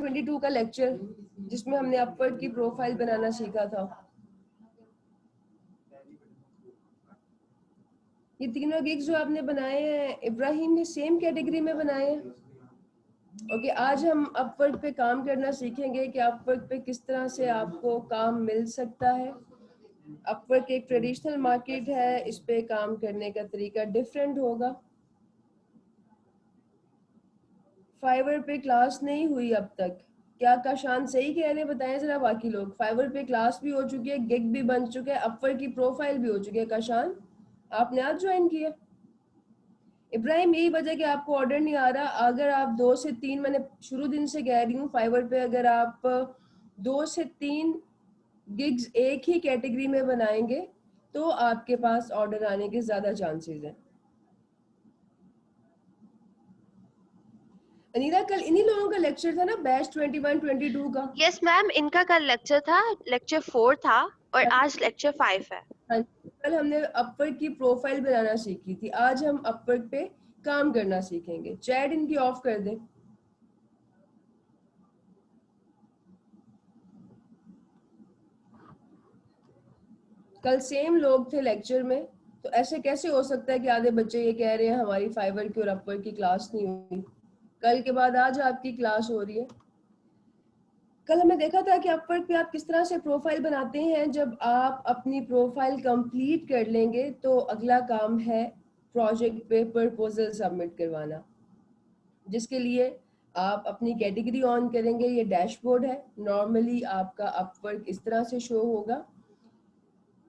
21-22 का लेक्चर जिसमें हमने अपवर्क की प्रोफाइल बनाना सीखा था। ये तीनों गिग्स जो आपने बनाए हैं इब्राहिम ने सेम कैटेगरी में बनाए हैं। ओके, आज हम अपवर्क पे काम करना सीखेंगे कि अपवर्क पे किस तरह से आपको काम मिल सकता है। अपवर्क एक ट्रेडिशनल मार्केट है, इस पे काम करने का तरीका डिफरेंट होगा। फाइवर पे क्लास नहीं हुई अब तक, क्या काशान सही कह रहे हैं? बताएं जरा बाकी लोग। फाइवर पे क्लास भी हो चुकी है, गिग भी बन चुका है, अपवर्क की प्रोफाइल भी हो चुकी है। काशान आपने आज ज्वाइन किया? इब्राहिम यही वजह कि आपको ऑर्डर नहीं आ रहा। अगर आप 2 से 3, मैंने शुरू दिन से कह रही हूँ, फाइवर पे अगर आप 2 से 3 गिग्स एक ही कैटेगरी में बनाएंगे तो आपके पास ऑर्डर आने के ज्यादा चांसेस हैं। अनीरा कल इन्हीं लोगों का लेक्चर था ना, बैच 21-22 का? यस मैम, इनका कल लेक्चर था, लेक्चर 4 था और आज लेक्चर 5 है। हाँ, कल हमने अपवर्क की प्रोफाइल बनाना सीखी थी, आज हम अपवर्क पे काम करना सीखेंगे। चैट इनकी ऑफ कर दें। कल सेम लोग थे लेक्चर में, तो ऐसे कैसे हो सकता है कि आधे बच्चे ये कह रहे हैं हमारी फाइवर की और अपवर्क की क्लास नहीं हुई? कल के बाद आज आपकी क्लास हो रही है। कल हमने देखा था कि अपवर्क पे आप किस तरह से प्रोफाइल बनाते हैं। जब आप अपनी प्रोफाइल कंप्लीट कर लेंगे तो अगला काम है प्रोजेक्ट पे प्रपोजल सबमिट करवाना, जिसके लिए आप अपनी कैटेगरी ऑन करेंगे। ये डैशबोर्ड है, नॉर्मली आपका अपवर्क इस तरह से शो होगा।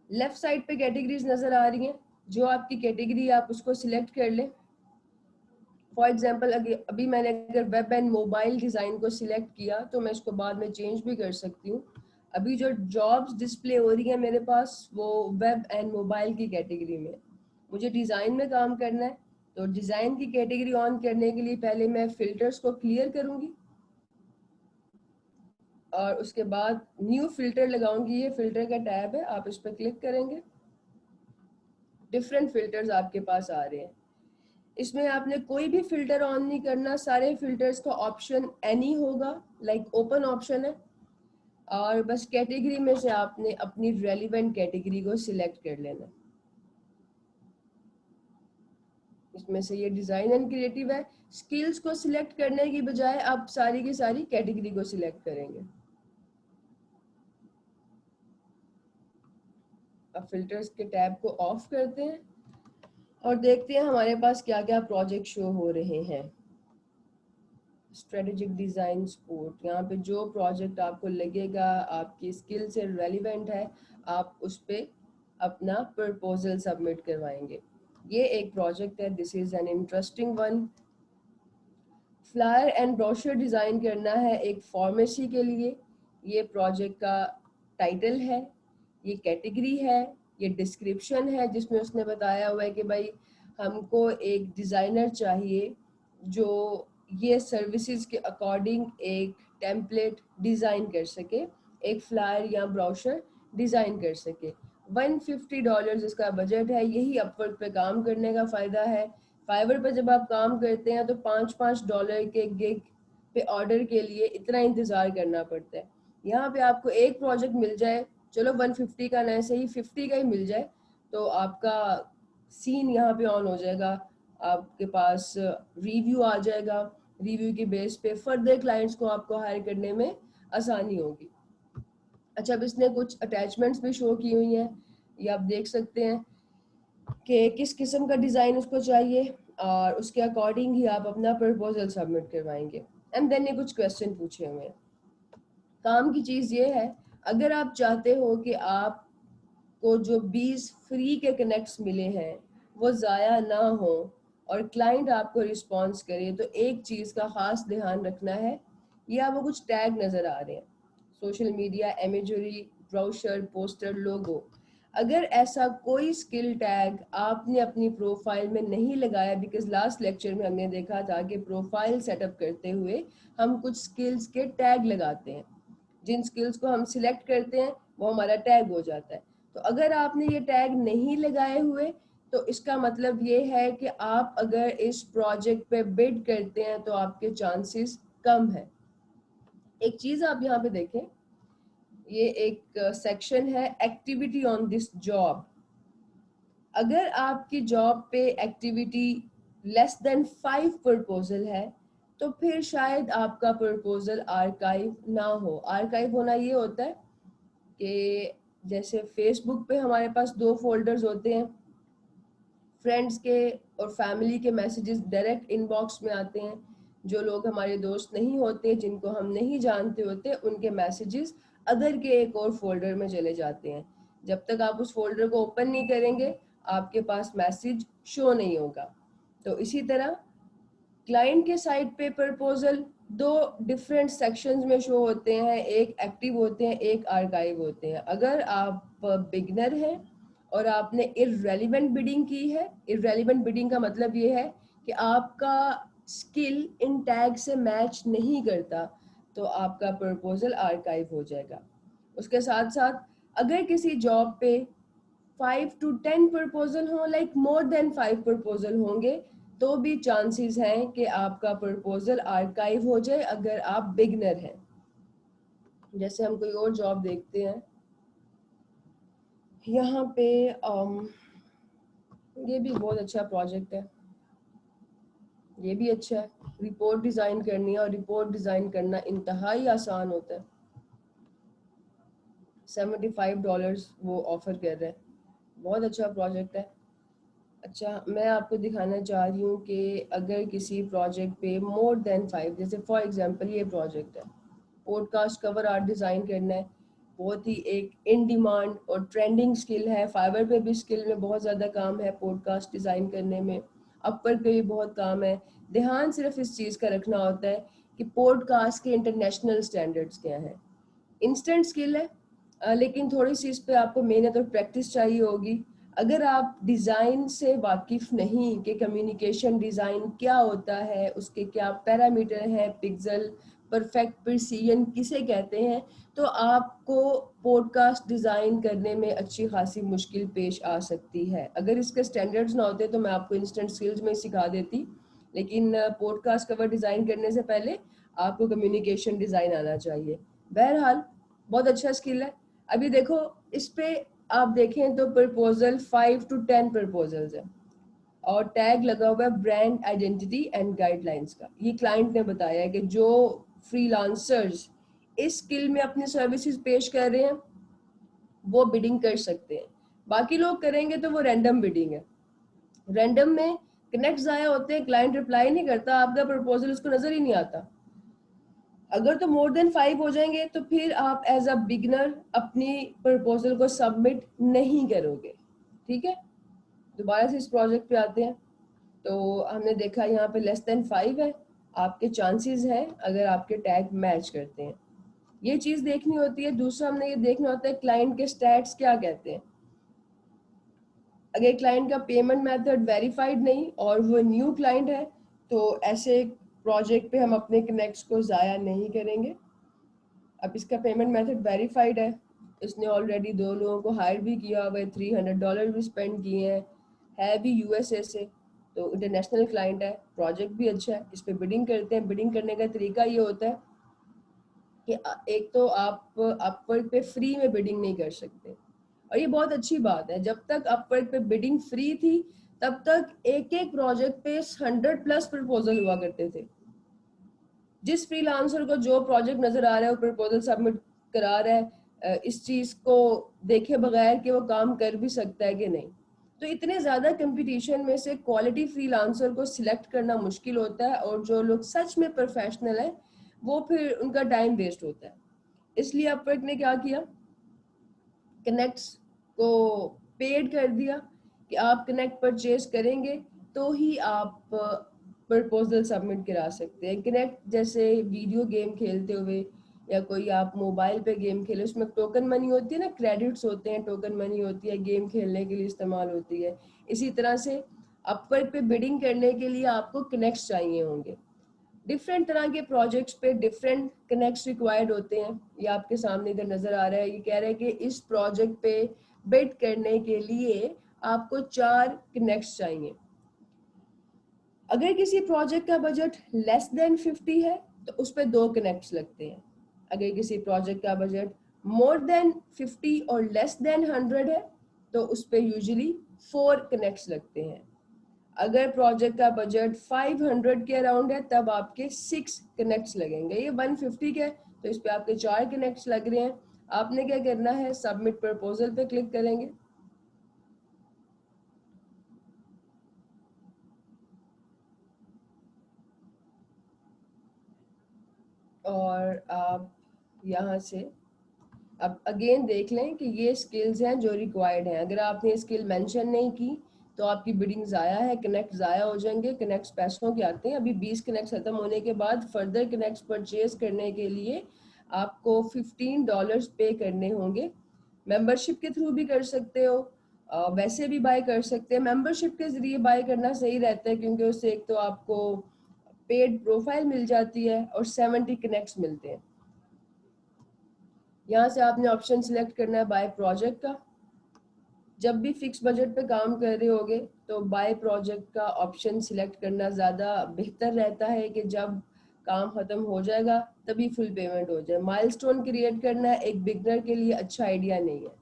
लेफ्ट साइड पे कैटेगरीज नजर आ रही हैं, जो आपकी कैटेगरी आप उसको सिलेक्ट कर लें। फॉर एग्जाम्पल अभी मैंने अगर वेब एंड मोबाइल डिज़ाइन को सिलेक्ट किया तो मैं इसको बाद में चेंज भी कर सकती हूँ। अभी जो जॉब्स डिस्प्ले हो रही है मेरे पास वो वेब एंड मोबाइल की कैटेगरी में। मुझे डिज़ाइन में काम करना है, तो डिज़ाइन की कैटेगरी ऑन करने के लिए पहले मैं फिल्टर्स को क्लियर करूँगी और उसके बाद न्यू फिल्टर लगाऊंगी। ये फिल्टर का टैब है, आप इस पर क्लिक करेंगे, डिफरेंट फिल्टर्स आपके पास आ रहे हैं। इसमें आपने कोई भी फिल्टर ऑन नहीं करना, सारे फिल्टर्स का ऑप्शन एनी होगा, लाइक ओपन ऑप्शन है। और बस कैटेगरी में से आपने अपनी रेलिवेंट कैटेगरी को सिलेक्ट कर लेना। इसमें से ये डिजाइन एंड क्रिएटिव है। स्किल्स को सिलेक्ट करने की बजाय आप सारी की सारी कैटेगरी को सिलेक्ट करेंगे। अब फिल्टर्स के टैब को ऑफ करते हैं और देखते हैं हमारे पास क्या क्या प्रोजेक्ट शो हो रहे हैं। स्ट्रेटेजिक डिज़ाइन सपोर्ट, यहाँ पे जो प्रोजेक्ट आपको लगेगा आपकी स्किल से रेलिवेंट है आप उस पर अपना प्रपोजल सबमिट करवाएंगे। ये एक प्रोजेक्ट है, this is an interesting one. Flyer and brochure design करना है एक फार्मेसी के लिए। ये प्रोजेक्ट का टाइटल है, ये कैटेगरी है, ये डिस्क्रिप्शन है जिसमें उसने बताया हुआ है कि भाई हमको एक डिज़ाइनर चाहिए जो ये सर्विसेज के अकॉर्डिंग एक टेम्पलेट डिज़ाइन कर सके, एक फ्लायर या ब्रोशर डिज़ाइन कर सके। $150 इसका बजट है। यही अपवर्क पे काम करने का फ़ायदा है। फाइवर पर जब आप काम करते हैं तो $5 के गिग पे ऑर्डर के लिए इतना इंतज़ार करना पड़ता है। यहाँ पे आपको एक प्रोजेक्ट मिल जाए, चलो 150 का ना सही 50 का ही मिल जाए, तो आपका सीन यहाँ पे ऑन हो जाएगा। आपके पास रिव्यू आ जाएगा, रिव्यू के बेस पे फर्दर क्लाइंट्स को आपको हायर करने में आसानी होगी। अच्छा, अब इसने कुछ अटैचमेंट्स भी शो की हुई हैं, ये आप देख सकते हैं कि किस किस्म का डिज़ाइन उसको चाहिए और उसके अकॉर्डिंग ही आप अपना प्रपोजल सबमिट करवाएंगे। एंड देन ये कुछ क्वेश्चन पूछे हुए हैं। काम की चीज़ ये है, अगर आप चाहते हो कि आपको जो 20 फ्री के कनेक्ट्स मिले हैं वो ज़ाया ना हो और क्लाइंट आपको रिस्पॉन्स करे, तो एक चीज़ का ख़ास ध्यान रखना है। ये आपको कुछ टैग नज़र आ रहे हैं, social media, imagery, brochure, poster, logo. अगर ऐसा कोई स्किल टैग आपने अपनी प्रोफाइल में नहीं लगाया, बिकॉज लास्ट लेक्चर में हमने देखा था कि प्रोफाइल सेटअप करते हुए हम कुछ स्किल्स के टैग लगाते हैं, जिन स्किल्स को हम सिलेक्ट करते हैं वो हमारा टैग हो जाता है। तो अगर आपने ये टैग नहीं लगाए हुए तो इसका मतलब ये है कि आप अगर इस प्रोजेक्ट पे बिड करते हैं तो आपके चांसेस कम है। एक चीज आप यहाँ पे देखें, ये एक सेक्शन है एक्टिविटी ऑन दिस जॉब। अगर आपकी जॉब पे एक्टिविटी लेस देन 5 प्रपोजल है तो फिर शायद आपका प्रपोजल आर्काइव ना हो। आर्काइव होना ये होता है कि जैसे फेसबुक पे हमारे पास 2 फोल्डर्स होते हैं, फ्रेंड्स के और फैमिली के मैसेजेस डायरेक्ट इनबॉक्स में आते हैं। जो लोग हमारे दोस्त नहीं होते, जिनको हम नहीं जानते होते, उनके मैसेजेस अदर के एक और फोल्डर में चले जाते हैं। जब तक आप उस फोल्डर को ओपन नहीं करेंगे आपके पास मैसेज शो नहीं होगा। तो इसी तरह क्लाइंट के साइड पे प्रपोजल 2 डिफरेंट सेक्शंस में शो होते हैं, एक एक्टिव होते हैं, एक आर्काइव होते हैं। अगर आप बिगनर हैं और आपने इररेलेवेंट बिडिंग की है, इररेलेवेंट बिडिंग का मतलब ये है कि आपका स्किल इन टैग से मैच नहीं करता, तो आपका प्रपोजल आर्काइव हो जाएगा। उसके साथ साथ अगर किसी जॉब पे 5 to 10 प्रपोजल हो, लाइक मोर देन 5 प्रपोजल होंगे, तो भी चांसेस हैं कि आपका प्रपोजल आर्काइव हो जाए अगर आप बिगनर हैं। जैसे हम कोई और जॉब देखते हैं, यहाँ पे ये भी बहुत अच्छा प्रोजेक्ट है, ये भी अच्छा है। रिपोर्ट डिज़ाइन करनी है और रिपोर्ट डिज़ाइन करना इंतहाई आसान होता है। $75 वो ऑफर कर रहे हैं, बहुत अच्छा प्रोजेक्ट है। अच्छा, मैं आपको दिखाना चाह रही हूँ कि अगर किसी प्रोजेक्ट पे मोर देन 5, जैसे फॉर एग्जांपल ये प्रोजेक्ट है, पॉडकास्ट कवर आर्ट डिज़ाइन करना है, बहुत ही एक इन डिमांड और ट्रेंडिंग स्किल है। फाइवर पे भी स्किल में बहुत ज़्यादा काम है पॉडकास्ट डिज़ाइन करने में, अपवर्क पे भी बहुत काम है। ध्यान सिर्फ इस चीज़ का रखना होता है कि पॉडकास्ट के इंटरनेशनल स्टैंडर्ड्स क्या हैं। इंस्टेंट स्किल है, लेकिन थोड़ी सी इस पे आपको मेहनत और प्रैक्टिस चाहिए होगी। अगर आप डिज़ाइन से वाकिफ़ नहीं कि कम्युनिकेशन डिज़ाइन क्या होता है, उसके क्या पैरामीटर हैं, पिक्सल, परफेक्ट प्रिसीजन किसे कहते हैं, तो आपको पॉडकास्ट डिज़ाइन करने में अच्छी खासी मुश्किल पेश आ सकती है। अगर इसके स्टैंडर्ड्स ना होते तो मैं आपको इंस्टेंट स्किल्स में सिखा देती, लेकिन पॉडकास्ट कवर डिज़ाइन करने से पहले आपको कम्युनिकेशन डिज़ाइन आना चाहिए। बहरहाल बहुत अच्छा स्किल है। अभी देखो इस पे आप देखें तो प्रपोजल 5 to 10 प्रपोजल्स है और टैग लगा हुआ है ब्रांड आइडेंटिटी एंड गाइडलाइंस का। ये क्लाइंट ने बताया है कि जो फ्रीलांसर्स इस स्किल में अपनी सर्विसेज पेश कर रहे हैं वो बिडिंग कर सकते हैं। बाकी लोग करेंगे तो वो रैंडम बिडिंग है। रैंडम में कनेक्ट ज़ाया होते हैं, क्लाइंट रिप्लाई नहीं करता, आपका प्रपोजल उसको नजर ही नहीं आता। अगर तो मोर देन 5 हो जाएंगे तो फिर आप एज अ बिगनर अपनी प्रपोजल को सबमिट नहीं करोगे। ठीक है, दोबारा से इस प्रोजेक्ट पे आते हैं। तो हमने देखा यहाँ पे लेस देन 5 है, आपके चांसेस हैं अगर आपके टैग मैच करते हैं, ये चीज़ देखनी होती है। दूसरा हमने ये देखना होता है क्लाइंट के स्टैट्स क्या कहते हैं। अगर क्लाइंट का पेमेंट मेथड वेरीफाइड नहीं और वो न्यू क्लाइंट है तो ऐसे प्रोजेक्ट पे हम अपने कनेक्ट्स को ज़ाया नहीं करेंगे। अब इसका पेमेंट मेथड वेरीफाइड है, इसने ऑलरेडी 2 लोगों को हायर भी किया हुआ है, $300 भी स्पेंड किए हैं, है भी यूएसए से, तो इंटरनेशनल क्लाइंट है, प्रोजेक्ट भी अच्छा है, इस पर बिडिंग करते हैं। बिडिंग करने का तरीका ये होता है कि एक तो आप अपवर्क पे फ्री में बिडिंग नहीं कर सकते, और ये बहुत अच्छी बात है। जब तक अपवर्क पे बिडिंग फ्री थी तब तक एक एक प्रोजेक्ट पे 100+ प्रपोजल हुआ करते थे। जिस फ्रीलांसर को जो प्रोजेक्ट नजर आ रहा है वो प्रपोजल सबमिट करा रहा है, इस चीज को देखे बगैर कि वो काम कर भी सकता है कि नहीं। तो इतने ज्यादा कंपटीशन में से क्वालिटी फ्रीलांसर को सिलेक्ट करना मुश्किल होता है, और जो लोग सच में प्रोफेशनल है वो फिर उनका टाइम वेस्ट होता है। इसलिए अपवर्क ने क्या किया, कनेक्ट्स को पेड कर दिया कि आप कनेक्ट परचेज करेंगे तो ही आप प्रपोजल सबमिट करा सकते हैं। कनेक्ट जैसे वीडियो गेम खेलते हुए या कोई आप मोबाइल पे गेम खेले, उसमें टोकन मनी होती है ना, क्रेडिट्स होते हैं, टोकन मनी होती है, गेम खेलने के लिए इस्तेमाल होती है। इसी तरह से अपवर्क पे बिडिंग करने के लिए आपको कनेक्ट्स चाहिए होंगे। डिफरेंट तरह के प्रोजेक्ट्स पे डिफरेंट कनेक्ट्स रिक्वायर्ड होते हैं। ये आपके सामने इधर नजर आ रहा है, ये कह रहा है कि इस प्रोजेक्ट पे बिड करने के लिए आपको 4 कनेक्ट्स चाहिए। अगर किसी प्रोजेक्ट का बजट लेस देन 50 है तो उस पर 2 कनेक्ट्स लगते हैं। अगर किसी प्रोजेक्ट का बजट मोर देन 50 और लेस देन 100 है तो उस पर यूजुअली 4 कनेक्ट्स लगते हैं। अगर प्रोजेक्ट का बजट 500 के अराउंड है तब आपके 6 कनेक्ट्स लगेंगे। ये 150 के तो इस पे आपके 4 कनेक्ट्स लग रहे हैं। आपने क्या करना है, सबमिट प्रपोजल पे क्लिक करेंगे और आप यहाँ से अब अगेन देख लें कि ये स्किल्स हैं जो रिक्वायर्ड हैं। अगर आपने स्किल मेंशन नहीं की तो आपकी बिडिंग ज़ाया है, कनेक्ट ज़ाया हो जाएंगे। कनेक्ट्स पैसों के आते हैं। अभी 20 कनेक्ट्स खत्म होने के बाद फर्दर कनेक्ट्स परचेज करने के लिए आपको $15 पे करने होंगे। मेंबरशिप के थ्रू भी कर सकते हो, वैसे भी बाय कर सकते हैं। मेंबरशिप के ज़रिए बाय करना सही रहता है क्योंकि उससे एक तो आपको पेड प्रोफाइल मिल जाती है और 70 कनेक्ट्स मिलते हैं। यहाँ से आपने ऑप्शन सिलेक्ट करना है बाय प्रोजेक्ट का। जब भी फिक्स बजट पे काम कर रहे होगे तो बाय प्रोजेक्ट का ऑप्शन सिलेक्ट करना ज़्यादा बेहतर रहता है कि जब काम ख़त्म हो जाएगा तभी फुल पेमेंट हो जाए। माइलस्टोन क्रिएट करना एक बिगनर के लिए अच्छा आइडिया नहीं है।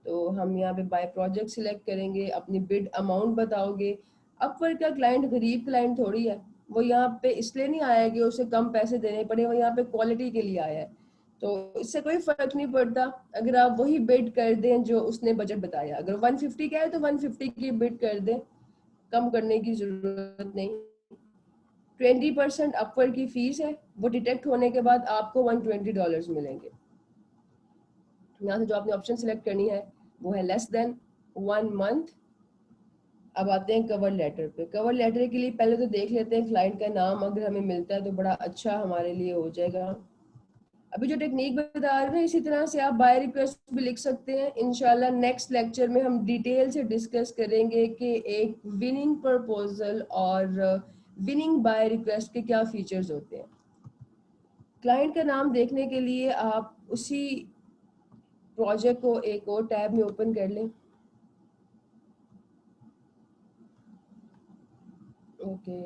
तो हम यहाँ पे बाय प्रोजेक्ट सिलेक्ट करेंगे, अपनी बिड अमाउंट बताओगे। अपवर्क का क्लाइंट गरीब क्लाइंट थोड़ी है, वो यहाँ पे इसलिए नहीं आया कि उसे कम पैसे देने पड़े, वो यहाँ पे क्वालिटी के लिए आया है। तो इससे कोई फर्क नहीं पड़ता अगर आप वही बिड कर दें जो उसने बजट बताया। अगर 150 का है तो 150 की बिड कर दें, कम करने की जरूरत नहीं। 20% अपवर्क की फीस है, वो डिटेक्ट होने के बाद आपको $120 मिलेंगे। यहाँ से जो आपने ऑप्शन सिलेक्ट करनी है वो है लेस देन 1 मंथ। अब आते हैं कवर लेटर पे। कवर लेटर के लिए पहले तो देख लेते हैं क्लाइंट का नाम, अगर हमें मिलता है तो बड़ा अच्छा हमारे लिए हो जाएगा। अभी जो टेक्निक बता रहे हैं इसी तरह से आप बाय रिक्वेस्ट भी लिख सकते हैं। इंशाल्लाह नेक्स्ट लेक्चर में हम डिटेल से डिस्कस करेंगे कि एक विनिंग प्रपोजल और विनिंग बाय रिक्वेस्ट के क्या फीचर्स होते हैं। क्लाइंट का नाम देखने के लिए आप उसी प्रोजेक्ट को एक और टैब में ओपन कर लें। ओके,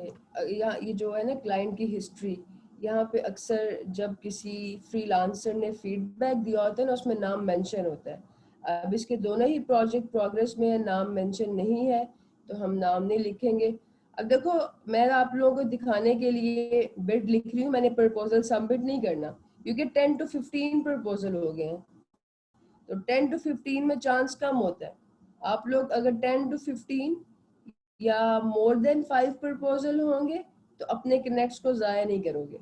यहाँ ये जो है ना क्लाइंट की हिस्ट्री, यहाँ पे अक्सर जब किसी फ्रीलांसर ने फीडबैक दिया होता है ना उसमें नाम मेंशन होता है। अब इसके दोनों ही प्रोजेक्ट प्रोग्रेस में है, नाम मेंशन नहीं है तो हम नाम नहीं लिखेंगे। अब देखो मैं आप लोगों को दिखाने के लिए बिड लिख रही हूँ, मैंने प्रपोजल सबमिट नहीं करना क्योंकि 10 to 15 प्रपोजल हो गए हैं तो 10 to 15 में चांस कम होता है। आप लोग अगर 10 to 15 या मोर देन 5 प्रपोजल होंगे तो अपने कनेक्ट्स को ज़ाया नहीं करोगे।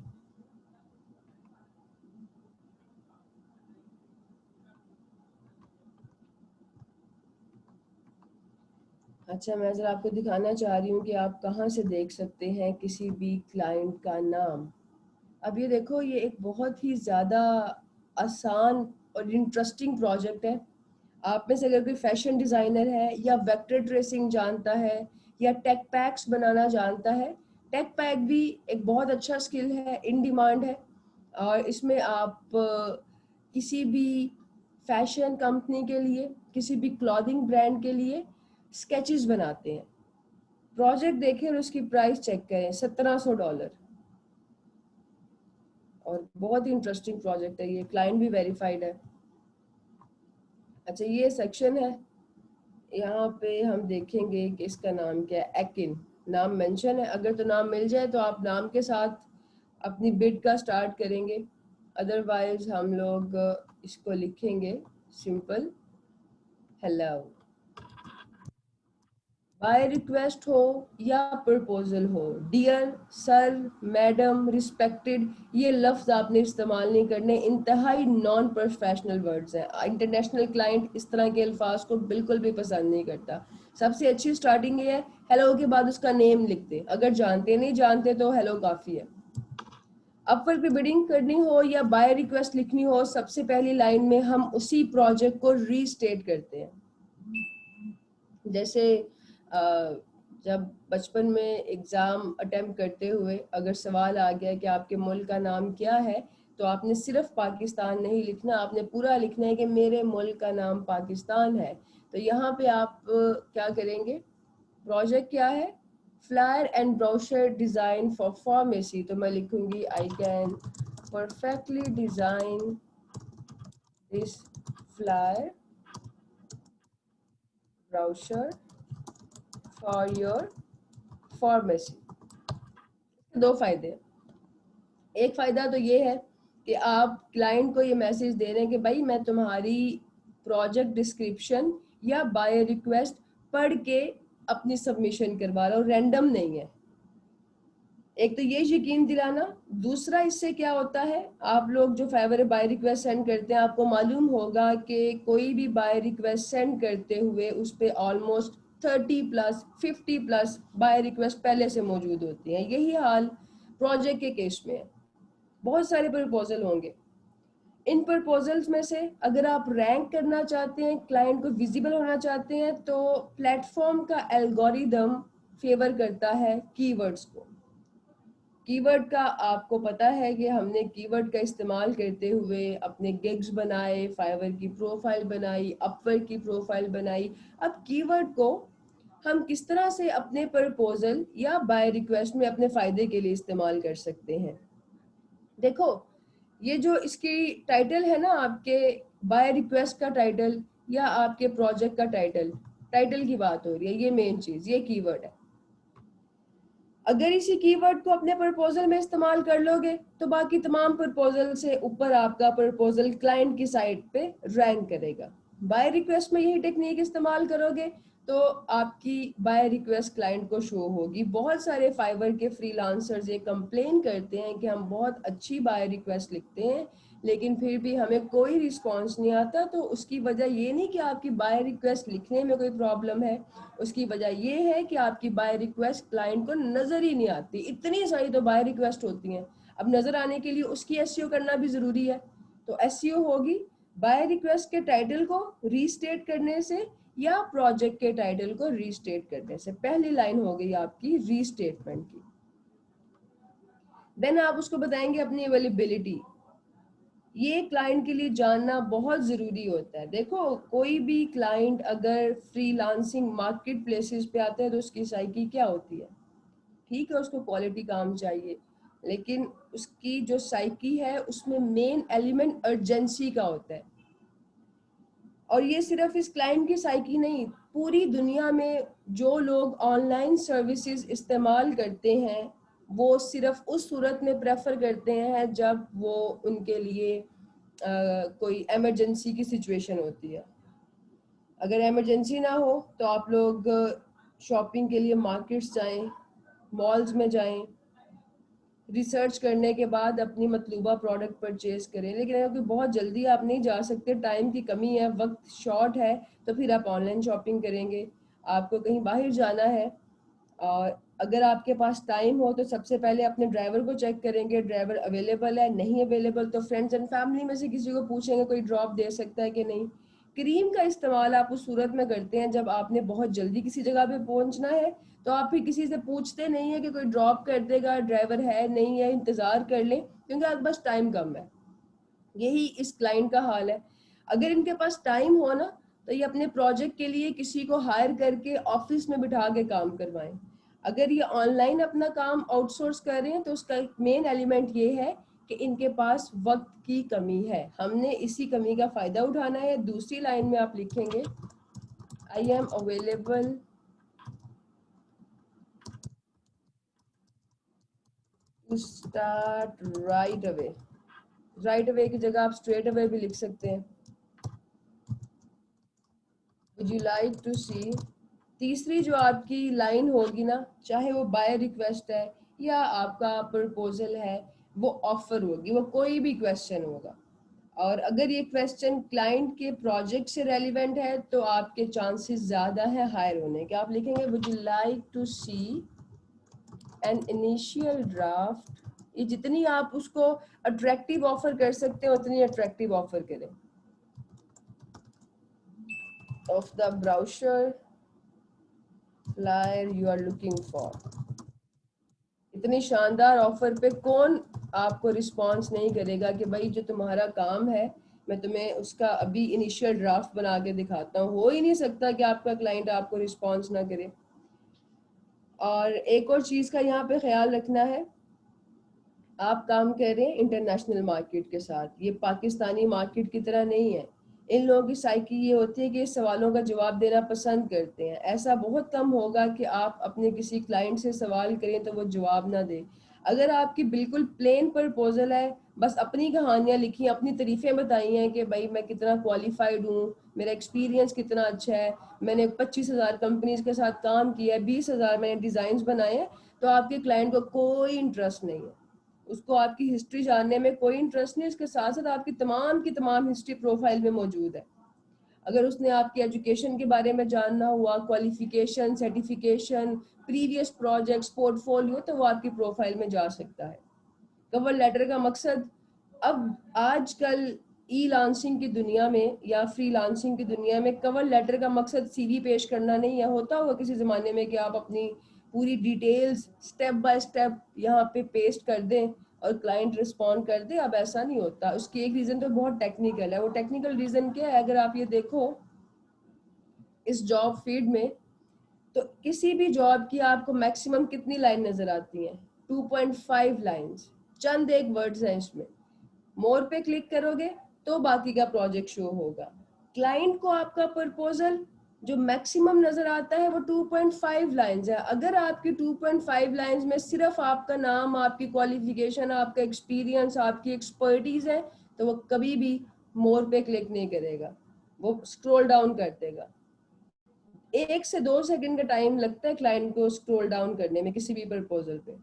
अच्छा, मैं जरा आपको दिखाना चाह रही हूँ कि आप कहाँ से देख सकते हैं किसी भी क्लाइंट का नाम। अब ये देखो, ये एक बहुत ही ज़्यादा आसान और इंटरेस्टिंग प्रोजेक्ट है। आप में से अगर कोई फैशन डिज़ाइनर है या वेक्टर ट्रेसिंग जानता है या टेक पैक्स बनाना जानता है, टेक पैक भी एक बहुत अच्छा स्किल है, इन डिमांड है। और इसमें आप किसी भी फैशन कंपनी के लिए, किसी भी क्लॉथिंग ब्रांड के लिए स्केचेस बनाते हैं। प्रोजेक्ट देखें और उसकी प्राइस चेक करें, $1700। और बहुत ही इंटरेस्टिंग प्रोजेक्ट है ये, क्लाइंट भी वेरीफाइड है। अच्छा, ये सेक्शन है, यहाँ पे हम देखेंगे कि इसका नाम क्या है। एकिन नाम मेंशन है, अगर तो नाम मिल जाए तो आप नाम के साथ अपनी बिड का स्टार्ट करेंगे, अदरवाइज हम लोग इसको लिखेंगे सिंपल हेलो। बाय रिक्वेस्ट हो या प्रपोजल हो, डियर, सर, मैडम, रिस्पेक्टेड, ये लफ्ज आपने इस्तेमाल नहीं करने, इंतहाई नॉन प्रोफेशनल वर्ड्स हैं। इंटरनेशनल क्लाइंट इस तरह के अल्फाज को बिल्कुल भी पसंद नहीं करता। सबसे अच्छी स्टार्टिंग ये है हेलो के बाद उसका नेम लिख दे, अगर जानते नहीं जानते तो हेलो काफ़ी है। अपवर्क पे बिडिंग करनी हो या बाय रिक्वेस्ट लिखनी हो, सबसे पहली लाइन में हम उसी प्रोजेक्ट को रीस्टेट करते हैं। जैसे जब बचपन में एग्ज़ाम अटेम्प्ट करते हुए अगर सवाल आ गया कि आपके मुल्क का नाम क्या है, तो आपने सिर्फ पाकिस्तान नहीं लिखना, आपने पूरा लिखना है कि मेरे मुल्क का नाम पाकिस्तान है। तो यहाँ पे आप क्या करेंगे, प्रोजेक्ट क्या है, flyer and brochure design for pharmacy, तो मैं लिखूँगी I can perfectly design this flyer brochure for your pharmacy। दो फायदे हैं। एक फायदा तो ये है कि आप क्लाइंट को ये मैसेज दे रहे हैं कि भाई मैं तुम्हारी प्रोजेक्ट डिस्क्रिप्शन या बाय रिक्वेस्ट पढ़ के अपनी सबमिशन करवा रहा हूँ, रैंडम नहीं है। एक तो ये यकीन दिलाना। दूसरा इससे क्या होता है, आप लोग जो फेवर बाय रिक्वेस्ट सेंड करते हैं, आपको मालूम होगा कि कोई भी बाय रिक्वेस्ट सेंड करते हुए उस पर ऑलमोस्ट 30+50+ बाय रिक्वेस्ट पहले से मौजूद होती हैं। यही हाल प्रोजेक्ट के केस में है। बहुत सारे प्रपोजल होंगे। इन प्रपोजल्स में से अगर आप रैंक करना चाहते हैं, क्लाइंट को विजिबल होना चाहते हैं, तो प्लेटफॉर्म का एल्गोरिदम फेवर करता है कीवर्ड्स को। कीवर्ड का आपको पता है कि हमने कीवर्ड का इस्तेमाल करते हुए अपने गिग्स बनाए, फाइवर की प्रोफाइल बनाई, अपवर्क की प्रोफाइल बनाई। अब कीवर्ड को हम किस तरह से अपने प्रपोजल या बाय रिक्वेस्ट में अपने फायदे के लिए इस्तेमाल कर सकते हैं। देखो, ये जो इसकी टाइटल है ना, आपके बाय रिक्वेस्ट का टाइटल या आपके प्रोजेक्ट का टाइटल, टाइटल की बात हो रही है, ये मेन चीज, ये कीवर्ड है। अगर इसी कीवर्ड को अपने प्रपोजल में इस्तेमाल कर लोगे तो बाकी तमाम प्रपोजल से ऊपर आपका प्रपोजल क्लाइंट की साइट पे रैंक करेगा। बाय रिक्वेस्ट में यही टेक्निक इस्तेमाल करोगे तो आपकी बाय रिक्वेस्ट क्लाइंट को शो होगी। बहुत सारे फाइवर के फ्रीलांसर्स ये कंप्लेन करते हैं कि हम बहुत अच्छी बाय रिक्वेस्ट लिखते हैं लेकिन फिर भी हमें कोई रिस्पांस नहीं आता। तो उसकी वजह ये नहीं कि आपकी बाय रिक्वेस्ट लिखने में कोई प्रॉब्लम है, उसकी वजह ये है कि आपकी बाय रिक्वेस्ट क्लाइंट को नज़र ही नहीं आती। इतनी सारी तो बाय रिक्वेस्ट होती हैं, अब नज़र आने के लिए उसकी एसईओ करना भी ज़रूरी है। तो एसईओ होगी बाय रिक्वेस्ट के टाइटल को रीस्टेट करने से या प्रोजेक्ट के टाइटल को रीस्टेट करने से। पहली लाइन हो गई आपकी रीस्टेटमेंट की। देन आप उसको बताएंगे अपनी अवेलेबिलिटी। ये क्लाइंट के लिए जानना बहुत ज़रूरी होता है। देखो, कोई भी क्लाइंट अगर फ्रीलांसिंग मार्केट प्लेसेस पे आता है तो उसकी साइकी क्या होती है, ठीक है उसको क्वालिटी काम चाहिए, लेकिन उसकी जो साइकी है उसमें मेन एलिमेंट अर्जेंसी का होता है। और ये सिर्फ इस क्लाइंट की साइकी नहीं, पूरी दुनिया में जो लोग ऑनलाइन सर्विसेज इस्तेमाल करते हैं वो सिर्फ उस सूरत में प्रेफर करते हैं जब वो उनके लिए कोई इमरजेंसी की सिचुएशन होती है। अगर इमरजेंसी ना हो तो आप लोग शॉपिंग के लिए मार्केट्स जाएं, मॉल्स में जाएं, रिसर्च करने के बाद अपनी मतलूबा प्रोडक्ट परचेज करें। लेकिन अगर कोई बहुत जल्दी आप नहीं जा सकते, टाइम की कमी है, वक्त शॉर्ट है, तो फिर आप ऑनलाइन शॉपिंग करेंगे। आपको कहीं बाहर जाना है और अगर आपके पास टाइम हो तो सबसे पहले अपने ड्राइवर को चेक करेंगे, ड्राइवर अवेलेबल है, नहीं अवेलेबल तो फ्रेंड्स एंड फैमिली में से किसी को पूछेंगे कोई ड्रॉप दे सकता है कि नहीं। क्रीम का इस्तेमाल आप उस सूरत में करते हैं जब आपने बहुत जल्दी किसी जगह पे पहुंचना है, तो आप फिर किसी से पूछते नहीं है कि कोई ड्रॉप कर देगा, ड्राइवर है नहीं है, इंतज़ार कर लें, क्योंकि आपके पास टाइम कम है। यही इस क्लाइंट का हाल है। अगर इनके पास टाइम हो ना तो ये अपने प्रोजेक्ट के लिए किसी को हायर करके ऑफिस में बिठा के काम करवाएं। अगर ये ऑनलाइन अपना काम आउटसोर्स कर रहे हैं तो उसका मेन एलिमेंट ये है कि इनके पास वक्त की कमी है, हमने इसी कमी का फ़ायदा उठाना है। दूसरी लाइन में आप लिखेंगे I am available to start right away. Right away की जगह आप स्ट्रेट अवे भी लिख सकते हैं। Would you like to see. तीसरी जो आपकी लाइन होगी ना, चाहे वो बाय रिक्वेस्ट है या आपका प्रपोजल है, वो ऑफर होगी, वो कोई भी क्वेश्चन होगा। और अगर ये क्वेश्चन क्लाइंट के प्रोजेक्ट से रेलिवेंट है तो आपके चांसेस ज़्यादा है हायर होने के। आप लिखेंगे would you like to see an initial draft. ये जितनी आप उसको अट्रैक्टिव ऑफर कर सकते हैं उतनी अट्रैक्टिव ऑफर करें। Of the brochure flyer you are looking for। इतनी शानदार ऑफर पे कौन आपको रिस्पांस नहीं करेगा कि भाई जो तुम्हारा काम है मैं तुम्हें उसका अभी इनिशियल ड्राफ्ट बना के दिखाता हूँ। हो ही नहीं सकता कि आपका क्लाइंट आपको रिस्पांस ना करे। और एक और चीज़ का यहाँ पे ख्याल रखना है, आप काम कर रहे हैं इंटरनेशनल मार्केट के साथ, ये पाकिस्तानी मार्केट की तरह नहीं है। इन लोगों की साइकी ये होती है कि सवालों का जवाब देना पसंद करते हैं। ऐसा बहुत कम होगा कि आप अपने किसी क्लाइंट से सवाल करें तो वो जवाब ना दे। अगर आपकी बिल्कुल प्लेन प्रपोजल है, बस अपनी कहानियाँ लिखी, अपनी तारीफें बताई हैं कि भाई मैं कितना क्वालिफाइड हूँ, मेरा एक्सपीरियंस कितना अच्छा है, मैंने 25,000 कंपनीज के साथ काम किया है, 20,000 मैंने डिज़ाइंस बनाए हैं, तो आपके क्लाइंट को कोई इंटरेस्ट नहीं है। उसको आपकी हिस्ट्री जानने में कोई इंटरेस्ट नहीं, इसके साथ साथ आपकी तमाम की तमाम हिस्ट्री प्रोफाइल में मौजूद है। अगर उसने आपकी एजुकेशन के बारे में जानना हुआ, qualification, certification, previous projects, portfolio, तो वो आपकी प्रोफाइल में जा सकता है। कवर लेटर का मकसद, अब आजकल ई लांसिंग की दुनिया में या फ्री लांसिंग की दुनिया में कवर लेटर का मकसद सीवी पेश करना नहीं है। होता होगा किसी ज़माने में कि आप अपनी पूरी डिटेल्स स्टेप बाय स्टेप यहाँ पे पेस्ट कर दें और क्लाइंट रिस्पॉन्ड कर दे। अब ऐसा नहीं होता। उसकी एक रीज़न तो बहुत टेक्निकल है। वो टेक्निकल रीज़न क्या है, अगर आप ये देखो इस जॉब फील्ड में, तो किसी भी जॉब की आपको मैक्सिमम कितनी लाइन नज़र आती हैं? 2.5 लाइन्स, चंद एक वर्ड्स हैं इसमें। मोर पे क्लिक करोगे तो बाकी का प्रोजेक्ट शो होगा। क्लाइंट को आपका प्रपोजल जो मैक्सिमम नजर आता है वो 2.5 लाइंस है। अगर आपकी 2.5 लाइंस में सिर्फ आपका नाम, आपकी क्वालिफिकेशन, आपका एक्सपीरियंस, आपकी एक्सपर्टीज है, तो वो कभी भी मोर पे क्लिक नहीं करेगा, वो स्क्रॉल डाउन कर देगा। 1 से 2 सेकंड का टाइम लगता है क्लाइंट को स्क्रॉल डाउन करने में किसी भी प्रपोजल पे।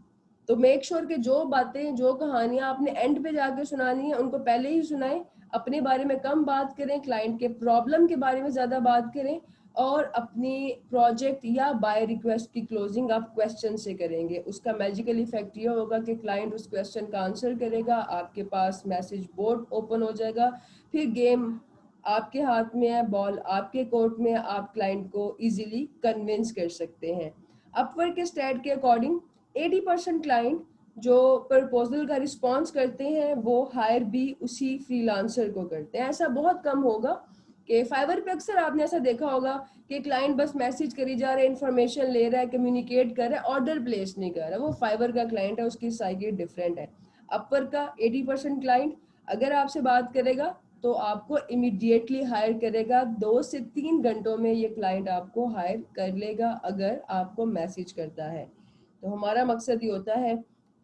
तो मेक श्योर कि जो बातें, जो कहानियां आपने एंड पे जाके सुनानी है उनको पहले ही सुनाएं। अपने बारे में कम बात करें, क्लाइंट के प्रॉब्लम के बारे में ज्यादा बात करें, और अपनी प्रोजेक्ट या बाय रिक्वेस्ट की क्लोजिंग आप क्वेश्चन से करेंगे। उसका मैजिकल इफेक्ट ये होगा कि क्लाइंट उस क्वेश्चन का आंसर करेगा, आपके पास मैसेज बोर्ड ओपन हो जाएगा, फिर गेम आपके हाथ में है, बॉल आपके कोर्ट में है, आप क्लाइंट को इजीली कन्विंस कर सकते हैं। अपवर्क के स्टैट के अकॉर्डिंग 80% क्लाइंट जो प्रपोजल का रिस्पॉन्स करते हैं वो हायर भी उसी फ्रीलांसर को करते हैं। ऐसा बहुत कम होगा कि फाइवर पे अक्सर आपने ऐसा देखा होगा कि क्लाइंट बस मैसेज करी जा रहा है, इन्फॉर्मेशन ले रहा है, कम्युनिकेट कर रहा है, ऑर्डर प्लेस नहीं कर रहा। वो फाइवर का क्लाइंट है, उसकी साइकिल डिफरेंट है। अपवर्क का 80% क्लाइंट अगर आपसे बात करेगा तो आपको इमीडिएटली हायर करेगा। 2 से 3 घंटों में ये क्लाइंट आपको हायर कर लेगा अगर आपको मैसेज करता है। तो हमारा मकसद ये होता है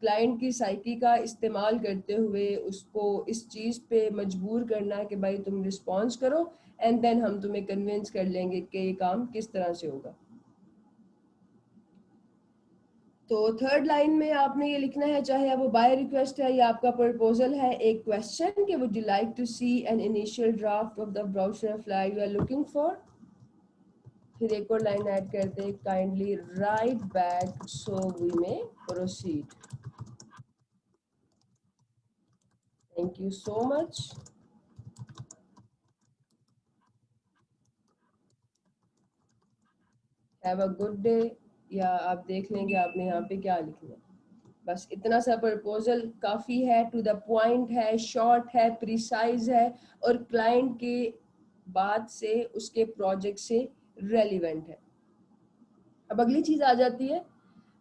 क्लाइंट की साइकी का इस्तेमाल करते हुए उसको इस चीज़ पे मजबूर करना है कि भाई तुम रिस्पॉन्स करो, एंड देन हम तुम्हें कन्विंस कर लेंगे कि ये काम किस तरह से होगा। तो थर्ड लाइन में आपने ये लिखना है, चाहे वो बाय रिक्वेस्ट है या आपका प्रपोजल है, एक क्वेश्चन कि would you like to see an initial draft of the brochure fly you are looking for. फिर एक और लाइन ऐड करते हैं, kindly write back so we may proceed. Thank you so much, have a good day. या आप देख लेंगे आपने यहाँ पे क्या लिखना है। बस इतना सा प्रपोजल काफ़ी है, टू द पॉइंट है, शॉर्ट है, प्रिसाइज है, और क्लाइंट के बात से, उसके प्रोजेक्ट से रेलिवेंट है। अब अगली चीज़ आ जाती है,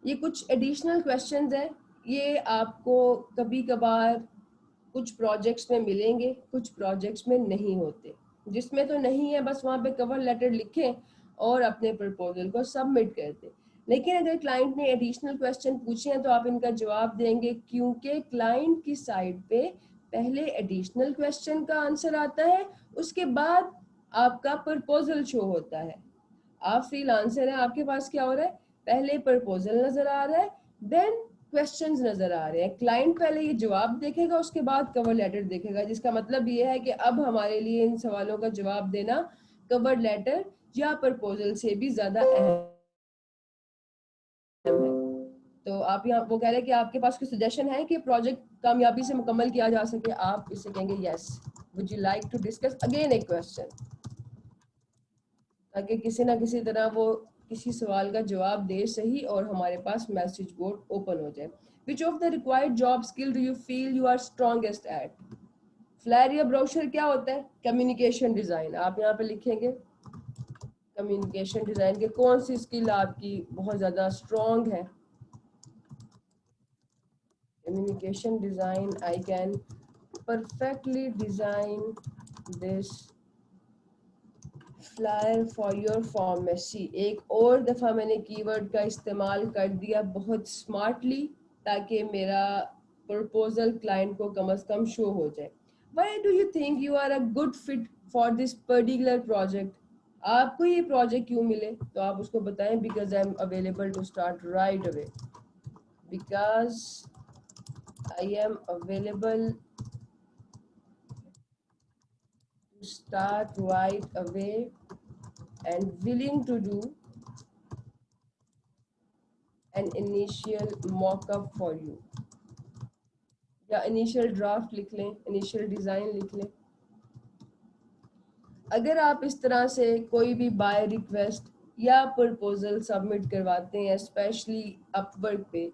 ये कुछ एडिशनल क्वेश्चंस हैं। ये आपको कभी कभार कुछ प्रोजेक्ट्स में मिलेंगे, कुछ प्रोजेक्ट्स में नहीं होते। जिसमें तो नहीं है बस वहाँ पे कवर लेटर लिखें और अपने प्रपोजल को सबमिट कर दें। लेकिन अगर क्लाइंट ने एडिशनल क्वेश्चन पूछे हैं तो आप इनका जवाब देंगे, क्योंकि क्लाइंट की साइड पे पहले एडिशनल क्वेश्चन का आंसर आता है, उसके बाद आपका प्रपोजल शो होता है। आप फ्रीलांसर हैं, आपके पास क्या हो रहा है, पहले प्रपोजल नजर आ रहा है, देन क्वेश्चंस नजर आ रहे हैं। क्लाइंट पहले ये जवाब देखेगा, उसके बाद कवर लेटर देखेगा, जिसका मतलब ये है कि अब हमारे लिए इन सवालों का जवाब देना कवर लेटर या प्रपोजल से भी ज्यादा अहम है। तो आप यहाँ, वो कह रहे हैं कि आपके पास कोई सजेशन है कि प्रोजेक्ट कामयाबी से मुकम्मल किया जा सके, आप इसे कहेंगे yes, would you like to discuss again a question, ताकि किसी ना किसी तरह वो किसी सवाल का जवाब दे सही और हमारे पास मैसेज बोर्ड ओपन हो जाए। Which of the required job skill do you feel you are strongest at. Flyer या ब्रोशर क्या होता है, कम्युनिकेशन डिजाइन। आप यहाँ पे लिखेंगे कम्युनिकेशन डिजाइन के कौन सी स्किल आपकी बहुत ज्यादा स्ट्रॉन्ग है। communication design, I can perfectly design this flyer for your pharmacy. एक और दफ़ा मैंने कीवर्ड का इस्तेमाल कर दिया बहुत स्मार्टली, ताकि मेरा प्रपोजल क्लाइंट को कम से कम शो हो जाए। Why do you think you are a good fit for this particular project? आपको ये प्रोजेक्ट क्यों मिले, तो आप उसको बताएं। Because I am available to start right away, because I am available to start right away and willing to do an initial mock-up for you, या initial draft लिख लें, initial design लिख लें। अगर आप इस तरह से कोई भी बाय रिक्वेस्ट या प्रपोजल सबमिट करवाते हैं स्पेशली अपवर्क पे,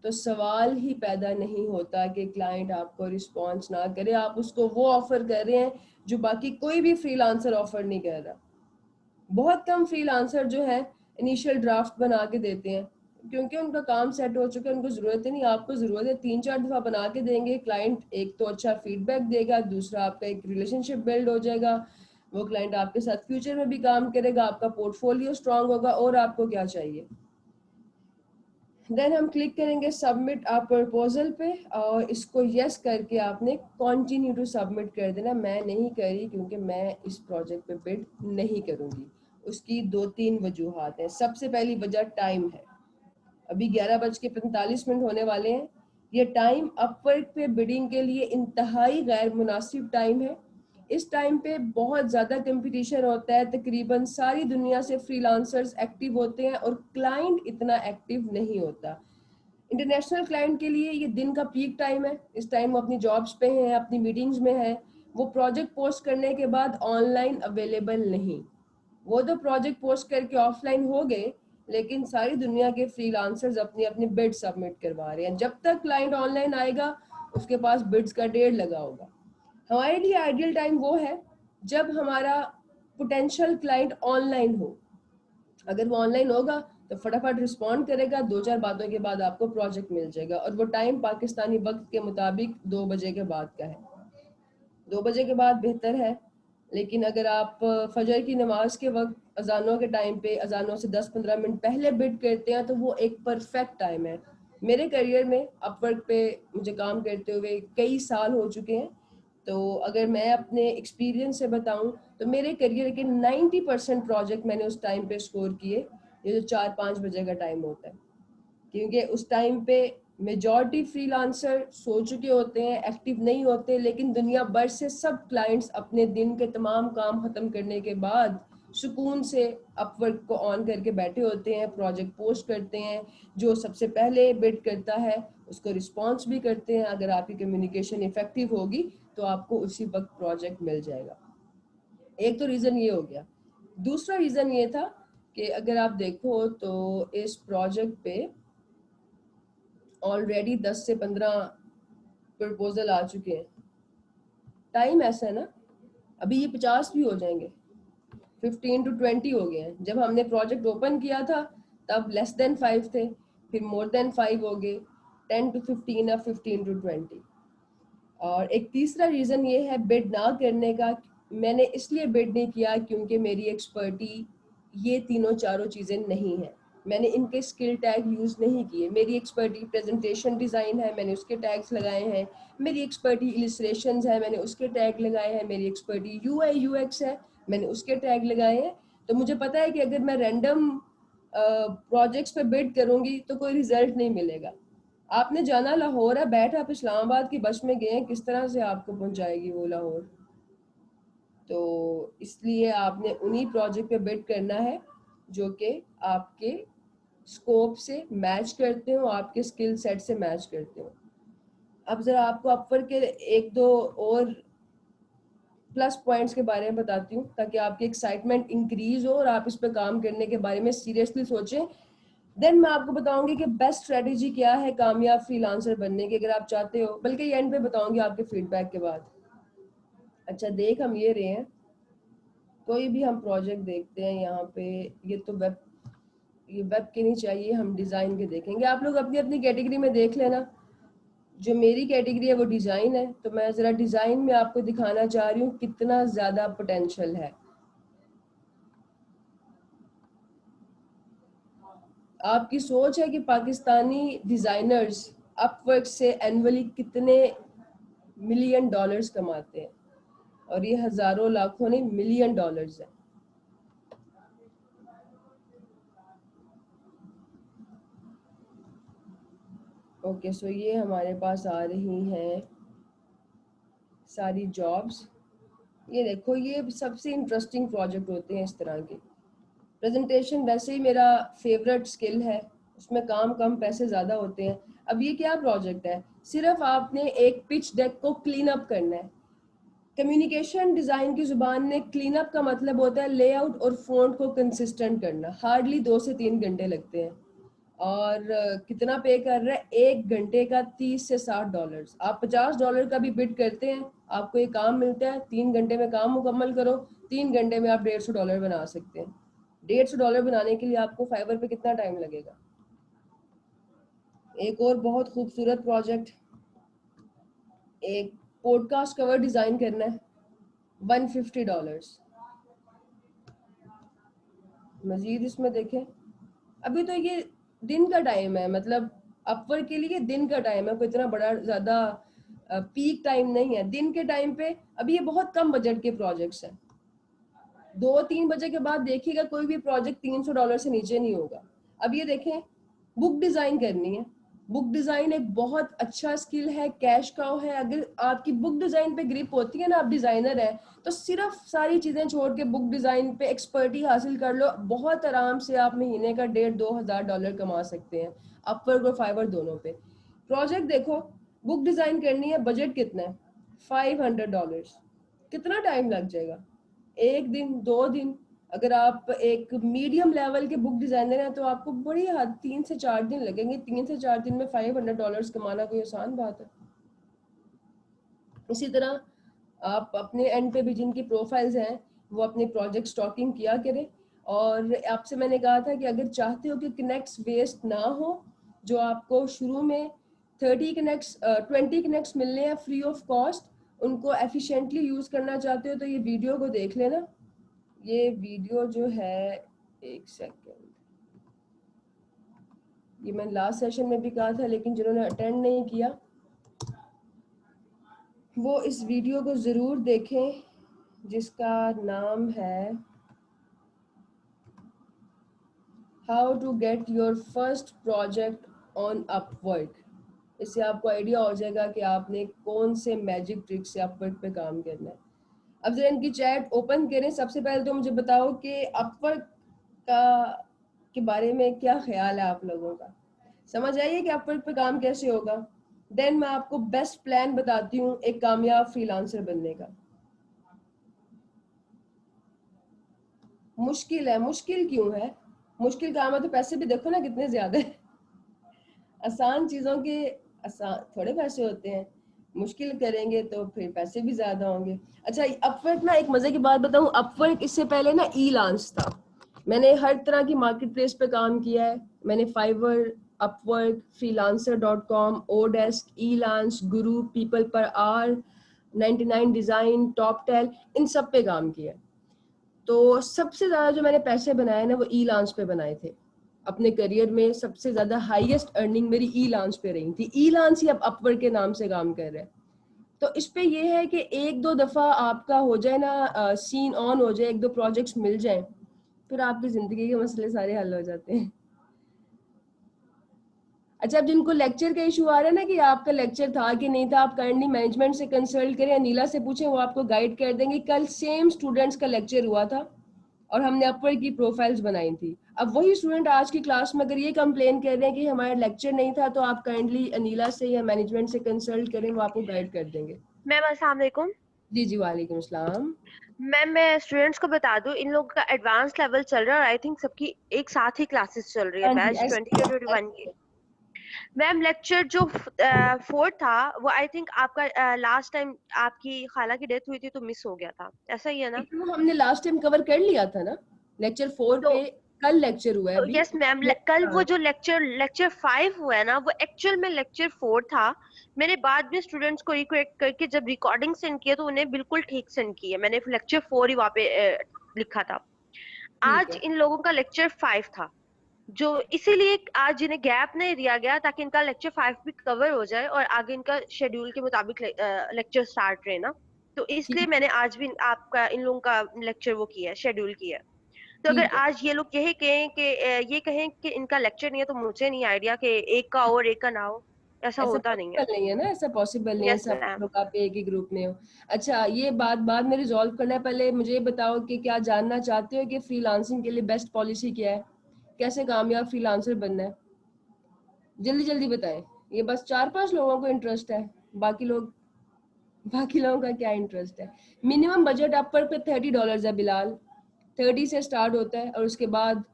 तो सवाल ही पैदा नहीं होता कि क्लाइंट आपको रिस्पॉन्स ना करे। आप उसको वो ऑफर कर रहे हैं जो बाकी कोई भी फ्रीलांसर ऑफर नहीं कर रहा। बहुत कम फ्रीलांसर जो है इनिशियल ड्राफ्ट बना के देते हैं, क्योंकि उनका काम सेट हो चुका है, उनको ज़रूरत ही नहीं। आपको ज़रूरत है 3-4 दफ़ा बना के देंगे क्लाइंट, एक तो अच्छा फीडबैक देगा, दूसरा आपका एक रिलेशनशिप बिल्ड हो जाएगा, वो क्लाइंट आपके साथ फ्यूचर में भी काम करेगा, आपका पोर्टफोलियो स्ट्रांग होगा। और आपको क्या चाहिए? देन हम क्लिक करेंगे सबमिट आप प्रपोजल पे, और इसको यस करके आपने कंटिन्यू टू सबमिट कर देना। मैं नहीं करी क्योंकि मैं इस प्रोजेक्ट पे बिड नहीं करूँगी। उसकी 2-3 वजूहात हैं। सबसे पहली वजह टाइम है। अभी 11:45 होने वाले हैं। ये टाइम अपवर्क पे बिडिंग के लिए इंतहाई गैर मुनासिब टाइम है। इस टाइम पे बहुत ज़्यादा कंपटीशन होता है, तकरीबन सारी दुनिया से फ्रीलांसर्स एक्टिव होते हैं और क्लाइंट इतना एक्टिव नहीं होता। इंटरनेशनल क्लाइंट के लिए ये दिन का पीक टाइम है। इस टाइम वो अपनी जॉब्स पे हैं, अपनी मीटिंग्स में हैं। वो प्रोजेक्ट पोस्ट करने के बाद ऑनलाइन अवेलेबल नहीं। वो तो प्रोजेक्ट पोस्ट करके ऑफलाइन हो गए, लेकिन सारी दुनिया के फ्रीलांसर्स अपनी अपनी बिड सबमिट करवा रहे हैं। जब तक क्लाइंट ऑनलाइन आएगा उसके पास बिड्स का ढेर लगा होगा। हमारे लिए आइडियल टाइम वो है जब हमारा पोटेंशियल क्लाइंट ऑनलाइन हो। अगर वो ऑनलाइन होगा तो फटाफट रिस्पॉन्ड करेगा, 2-4 बातों के बाद आपको प्रोजेक्ट मिल जाएगा। और वो टाइम पाकिस्तानी वक्त के मुताबिक 2 बजे के बाद का है। 2 बजे के बाद बेहतर है। लेकिन अगर आप फजर की नमाज के वक्त अजानों के टाइम पे, अजानों से 10-15 मिनट पहले बिड करते हैं, तो वो एक परफेक्ट टाइम है। मेरे करियर में अपवर्क पे मुझे काम करते हुए कई साल हो चुके हैं, तो अगर मैं अपने एक्सपीरियंस से बताऊं तो मेरे करियर के 90% प्रोजेक्ट मैंने उस टाइम पे स्कोर किए, ये जो 4-5 बजे का टाइम होता है। क्योंकि उस टाइम पे मेजॉरिटी फ्रीलांसर सो चुके होते हैं, एक्टिव नहीं होते, लेकिन दुनिया भर से सब क्लाइंट्स अपने दिन के तमाम काम ख़त्म करने के बाद सुकून से अपवर्क को ऑन करके बैठे होते हैं, प्रोजेक्ट पोस्ट करते हैं। जो सबसे पहले बिड करता है उसको रिस्पॉन्स भी करते हैं। अगर आपकी कम्युनिकेशन इफेक्टिव होगी तो आपको उसी वक्त प्रोजेक्ट मिल जाएगा। एक तो रीज़न ये हो गया। दूसरा रीज़न ये था कि अगर आप देखो तो इस प्रोजेक्ट पे ऑलरेडी 10 से 15 प्रपोजल आ चुके हैं। टाइम ऐसा है ना, अभी ये 50 भी हो जाएंगे, 15 to 20 हो गए हैं। जब हमने प्रोजेक्ट ओपन किया था तब लेस देन 5 थे, फिर मोर देन 5 हो गए, 10 to 15 और 15 to 20। और एक तीसरा रीज़न ये है बिड ना करने का। मैंने इसलिए बिड नहीं किया क्योंकि मेरी एक्सपर्टी ये तीनों चारों चीज़ें नहीं है। मैंने इनके स्किल टैग यूज़ नहीं किए। मेरी एक्सपर्टी प्रेजेंटेशन डिज़ाइन है, मैंने उसके टैग्स लगाए हैं। मेरी एक्सपर्टी इलिस्ट्रेशंस है, मैंने उसके टैग लगाए हैं। मेरी एक्सपर्टी UI UX है, मैंने उसके टैग लगाए हैं। तो मुझे पता है कि अगर मैं रैंडम प्रोजेक्ट्स पे बिड करूँगी तो कोई रिजल्ट नहीं मिलेगा। आपने जाना लाहौर है, बैठ आप इस्लामाबाद की बस में गए हैं, किस तरह से आपको पहुंचाएगी वो लाहौर? तो इसलिए आपने उन्हीं प्रोजेक्ट पे बिड करना है जो कि आपके स्कोप से मैच करते हो, आपके स्किल सेट से मैच करते हो। अब ज़रा आपको अपवर्क के 1-2 और प्लस पॉइंट्स के बारे में बताती हूँ, ताकि आपकी एक्साइटमेंट इंक्रीज हो और आप इस पर काम करने के बारे में सीरियसली सोचें। देन मैं आपको बताऊंगी कि बेस्ट स्ट्रेटेजी क्या है कामयाब फ्रीलांसर बनने की, अगर आप चाहते हो। बल्कि ये एंड पे बताऊंगी आपके फीडबैक के बाद। अच्छा, देख हम ये रहे हैं, कोई भी हम प्रोजेक्ट देखते हैं यहाँ पे, ये तो ये वेब के नहीं चाहिए, हम डिज़ाइन के देखेंगे। आप लोग अपनी अपनी कैटेगरी में देख लेना। जो मेरी कैटेगरी है वो डिज़ाइन है, तो मैं ज़रा डिज़ाइन में आपको दिखाना चाह रही हूँ कितना ज़्यादा पोटेंशियल है। आपकी सोच है कि पाकिस्तानी डिज़ाइनर्स अपवर्क से एनुअली कितने मिलियन डॉलर्स कमाते हैं, और ये हज़ारों लाखों नहीं, मिलियन डॉलर्स है। ओके, सो ये हमारे पास आ रही हैं सारी जॉब्स। ये देखो, ये सबसे इंटरेस्टिंग प्रोजेक्ट होते हैं इस तरह के। प्रेजेंटेशन वैसे ही मेरा फेवरेट स्किल है, उसमें काम कम पैसे ज़्यादा होते हैं। अब ये क्या प्रोजेक्ट है, सिर्फ आपने एक पिच डेक को क्लीन अप करना है। कम्युनिकेशन डिज़ाइन की ज़ुबान में क्लीन अप का मतलब होता है लेआउट और फ़ॉन्ट को कंसिस्टेंट करना। हार्डली 2 से 3 घंटे लगते हैं, और कितना पे कर रहा है, 1 घंटे का 30 से $60। आप $50 का भी बिड करते हैं, आपको ये काम मिलता है, 3 घंटे में काम मुकम्मल करो, 3 घंटे में आप $150 बना सकते हैं। $150 बनाने के लिए आपको फाइवर पे कितना टाइम लगेगा। एक और बहुत खूबसूरत प्रोजेक्ट, एक पॉडकास्ट कवर डिज़ाइन करना है, $150। मजीद इसमें देखें, अभी तो ये दिन का टाइम है, मतलब अपवर्क के लिए दिन का टाइम है, कोई इतना बड़ा ज़्यादा पीक टाइम नहीं है। दिन के टाइम पे अभी ये बहुत कम बजट के प्रोजेक्ट्स हैं। 2-3 बजे के बाद देखिएगा कोई भी प्रोजेक्ट $300 से नीचे नहीं होगा। अब ये देखें, बुक डिज़ाइन करनी है। बुक डिज़ाइन एक बहुत अच्छा स्किल है, कैश काउ है। अगर आपकी बुक डिज़ाइन पे ग्रिप होती है ना, आप डिज़ाइनर हैं, तो सिर्फ सारी चीज़ें छोड़ के बुक डिज़ाइन पे एक्सपर्टी हासिल कर लो, बहुत आराम से आप महीने का $1,500-2,000 कमा सकते हैं, अपवर्क और फाइवर दोनों पे। प्रोजेक्ट देखो, बुक डिज़ाइन करनी है, बजट कितना है, $500। कितना टाइम लग जाएगा, 1 दिन 2 दिन। अगर आप एक मीडियम लेवल के बुक डिजाइनर हैं तो आपको बड़ी हद 3 से 4 दिन लगेंगे। 3 से 4 दिन में $500 कमाना कोई आसान बात है। इसी तरह आप अपने एंड पे भी जिनकी प्रोफाइल्स हैं वो अपने प्रोजेक्ट स्टॉकिंग किया करें। और आपसे मैंने कहा था कि अगर चाहते हो कि कनेक्ट्स वेस्ट ना हो, जो आपको शुरू में 20 कनेक्ट्स मिलने हैं फ्री ऑफ कॉस्ट, उनको एफिशिएंटली यूज़ करना चाहते हो तो ये वीडियो को देख लेना। ये वीडियो जो है, एक सेकेंड, ये मैंने लास्ट सेशन में भी कहा था, लेकिन जिन्होंने अटेंड नहीं किया वो इस वीडियो को ज़रूर देखें, जिसका नाम है how to get your first project on Upwork. इससे आपको आइडिया हो जाएगा कि आपने कौन से मैजिक ट्रिक से अपवर्क पे काम करना है। अब जरा इनकी चैट ओपन करें। सबसे पहले तो मुझे बताओ कि अपवर्क का के बारे में क्या ख्याल है आप लोगों का, समझ आइए कि अपवर्क पे काम कैसे होगा। देन मैं आपको बेस्ट प्लान बताती हूँ एक कामयाब फ्रीलांसर बनने का। मुश्किल है, मुश्किल क्यों है, मुश्किल काम है तो पैसे भी देखो ना कितने ज्यादा है। आसान चीजों के आसान थोड़े पैसे होते हैं, मुश्किल करेंगे तो फिर पैसे भी ज्यादा होंगे। अच्छा, अपवर्क ना, एक मजे की बात बताऊं, अपवर्क इससे पहले ना ई लॉन्च था। मैंने हर तरह की मार्केट प्लेस पे काम किया है। मैंने Fiverr, Upwork, freelancer.com, oDesk, Elance, Guru, PeoplePerHour, 99 design, Toptal, इन सब पे काम किया। तो सबसे ज्यादा जो मैंने पैसे बनाए ना वो ई लॉन्च पे बनाए थे। अपने करियर में सबसे ज्यादा हाईएस्ट अर्निंग मेरी ई लॉन्च पे रही थी। ई लॉन्च ही अब अपवर्क के नाम से काम कर रहा है। तो इस पे ये है कि 1-2 दफा आपका हो जाए ना, सीन ऑन हो जाए, 1-2 प्रोजेक्ट्स मिल जाए, फिर आपकी जिंदगी के मसले सारे हल हो जाते हैं। अच्छा, अब जिनको लेक्चर का इशू आ रहा है ना कि आपका लेक्चर था कि नहीं था, आप काइंडली मैनेजमेंट से कंसल्ट करें या नीला से पूछें, वो आपको गाइड कर देंगे। कल सेम स्टूडेंट्स का लेक्चर हुआ था और हमने अपवर्क की प्रोफाइल्स बनाई थी। अब वही स्टूडेंट आज की क्लास में अगर ये कंप्लेन कर रहे हैं कि हमारा लेक्चर नहीं था, तो आप काइंडली अनीला से या मैनेजमेंट से कंसल्ट करें, वो आपको गाइड कर देंगे। मैम अस्सलाम वालेकुम। जी जी, वालेकुम अस्सलाम। मैम मैं स्टूडेंट्स को बता दूं, इन लोगों का एडवांस लेवल चल रहा है और आई थिंक सबकी एक साथ ही क्लासेस चल रही है, हाँ जी, बैच 2021 की। मैम लेक्चर जो 4 था वो आई थिंक आपका लास्ट टाइम आपकी खाला की डेथ हुई थी तो मिस हो गया था, ऐसा ही है ना? लेकिन वो हमने लास्ट टाइम कवर कर लिया था ना, लेक्चर 4 तो पे। कल लेक्चर हुआ है अभी। यस मैम, कल वो जो लेक्चर लेक्चर 5 हुआ है ना वो एक्चुअल में लेक्चर 4 था। मैंने बाद में स्टूडेंट्स को रिक्वेस्ट करके जब रिकॉर्डिंग सेंड किया तो उन्हें बिल्कुल ठीक सेंड की है। मैंने लेक्चर 4 ही वहाँ पे लिखा था। ठीक आज है, इन लोगों का लेक्चर 5 था, जो इसीलिए आज इन्हें गैप नहीं दिया गया ताकि इनका लेक्चर 5 भी कवर हो जाए और आगे इनका शेड्यूल के मुताबिक लेक्चर स्टार्ट रहे ना। तो इसलिए ठीक मैंने आज भी आपका इन लोगों का लेक्चर वो किया है, शेड्यूल किया है। तो अगर ठीक है। आज ये लोग यही कहें कि ये कहें कि इनका लेक्चर नहीं है, तो मुझे नहीं आइडिया कि एक का और एक का ना हो, ऐसा ऐसा होता नहीं है। पॉसिबल नहीं है ना, ऐसा पॉसिबल नहीं है यस सब मैम। लोग आप एक ही ग्रुप में हो। अच्छा, ये बात बाद में रिजॉल्व करना है, पहले मुझे ये बताओ कि क्या जानना चाहते हो कि फ्रीलांसिंग के लिए बेस्ट पॉलिसी क्या है, कैसे कामयाब फ्रीलांसर बनना है? जल्दी जल्दी बताएं। ये बस 4-5 लोगों को इंटरेस्ट है, बाकी लोग, बाकी लोगों का क्या इंटरेस्ट है? मिनिमम बजट अपर पे $30 है बिलाल, 30 से स्टार्ट होता है और उसके बाद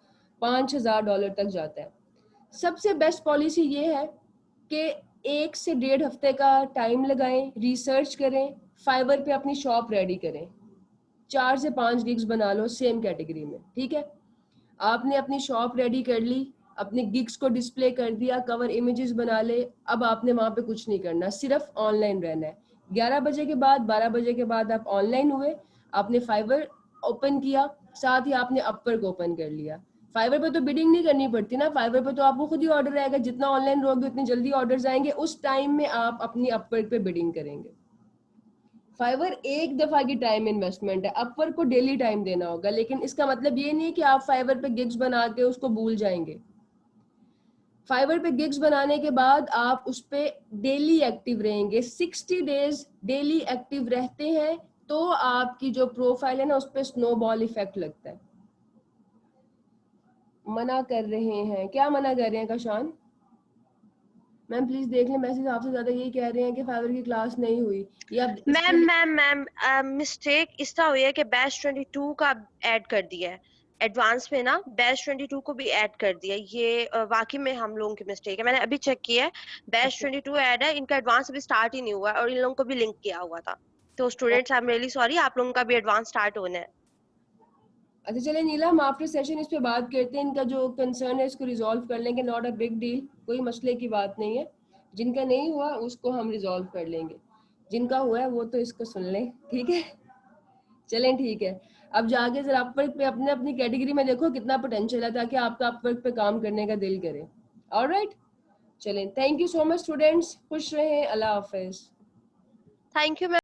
$5,000 तक जाता है। सबसे बेस्ट पॉलिसी ये है कि 1 से 1.5 हफ्ते का टाइम लगाएं, रिसर्च करें, फाइवर पे अपनी शॉप रेडी करें, 4 से 5 गिग्स बना लो सेम कैटेगरी में, ठीक है? आपने अपनी शॉप रेडी कर ली, अपने गिग्स को डिस्प्ले कर दिया, कवर इमेजेस बना ले, अब आपने वहां पे कुछ नहीं करना, सिर्फ ऑनलाइन रहना है। 11 बजे के बाद, 12 बजे के बाद आप ऑनलाइन हुए, आपने फाइवर ओपन किया, साथ ही आपने अपवर्क ओपन कर लिया। फाइवर पे तो बिडिंग नहीं करनी पड़ती ना, फाइवर पे तो आपको खुद ही ऑर्डर आएगा, जितना ऑनलाइन रहोगे उतनी जल्दी ऑर्डर्स आएंगे, उस टाइम में आप अपनी अपवर्क पे बिडिंग करेंगे। फाइवर एक दफा की टाइम इन्वेस्टमेंट है, अपवर्क को डेली टाइम देना होगा, लेकिन इसका मतलब ये नहीं कि आप फाइवर पे गिग्स बना के उसको भूल जाएंगे। फाइवर पे गिग्स बनाने के बाद आप उस पे डेली एक्टिव रहेंगे, 60 डेज डेली एक्टिव रहते हैं तो आपकी जो प्रोफाइल है ना उस पे स्नोबॉल इफेक्ट लगता है। मना कर रहे हैं, क्या मना कर रहे हैं कशान मैम? प्लीज देख लें मैसेज, आपसे ज्यादा यही कह रहे हैं कि फाइवर की क्लास नहीं हुई, या इसके मैम लिए मैम मैम मिस्टेक इस तरह हुई है कि बैच 22 का ऐड कर दिया है एडवांस में ना, बैच 22 को भी ऐड कर दिया है। ये वाकई में हम लोगों की मिस्टेक है, मैंने अभी चेक किया है। बैच 22 ऐड है, इनका एडवांस अभी स्टार्ट ही नहीं हुआ है और इन लोगों को भी लिंक किया हुआ था। तो students I am really sorry, आप लोगों का भी एडवांस स्टार्ट होना है। अच्छा चले नीला, हम आफ्टर सेशन इस पे बात करते हैं, इनका जो कंसर्न है इसको रिजॉल्व कर लेंगे, नॉट अ बिग डील, कोई मसले की बात नहीं है। जिनका नहीं हुआ उसको हम रिजॉल्व कर लेंगे, जिनका हुआ है वो तो इसको सुन लें, ठीक है? चलें ठीक है। अब जाके जरा अपवर्क पे अपने अपनी कैटेगरी में देखो कितना पोटेंशियल है, ताकि आपका अपवर्क पे काम करने का दिल करे। ऑलराइट, चलें, thank you so much students, खुश रहें, अल्लाह हाफिज। Thank you.